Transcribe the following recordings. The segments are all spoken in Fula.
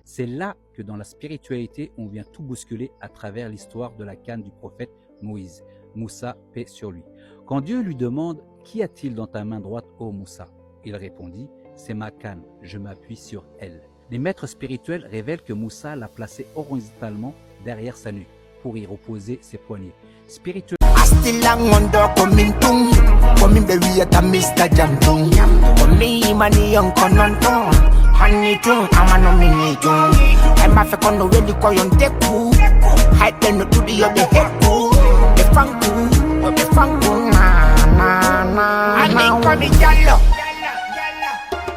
C'est là que dans la spiritualité, on vient tout bousculer à travers l'histoire de la canne du prophète Moïse. Moussa, paix sur lui. Quand Dieu lui demande « Qu'y a-t-il dans ta main droite, ô Moussa ?» Il répondit « C'est ma canne, je m'appuie sur elle. » Les maîtres spirituels révèlent que Moussa l'a placé horizontalement derrière sa nuque pour y reposer ses poignets. Spirituellement,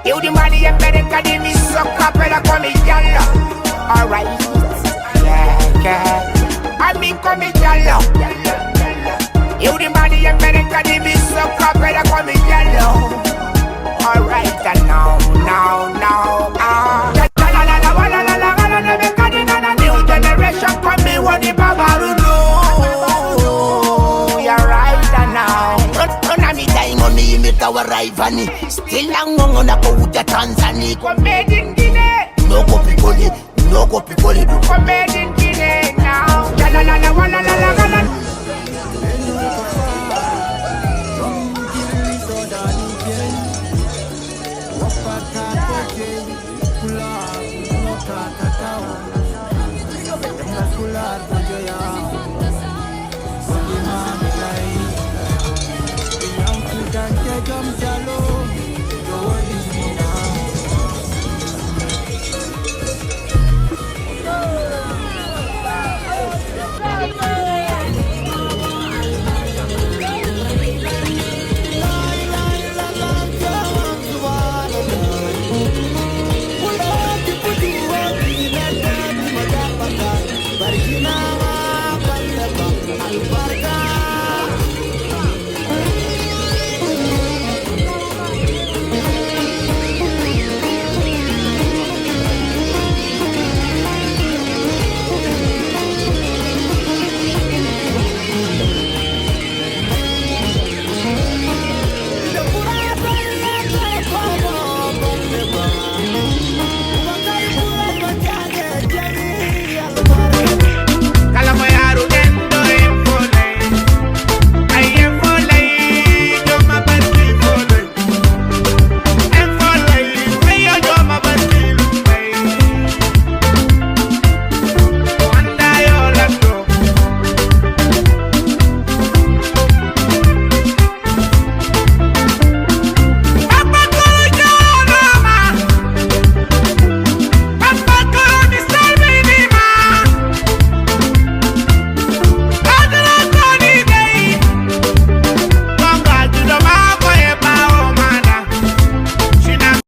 you the money and better can me suck up and call me Jah-Lô. Alright, yeah. I mean call me Jah-Lô. You the money and better can me suck up and call me Jah-Lô. Alright, now. New generation come me what the Baba know. You're right now. Still ang ngongona ko uja Tanzania.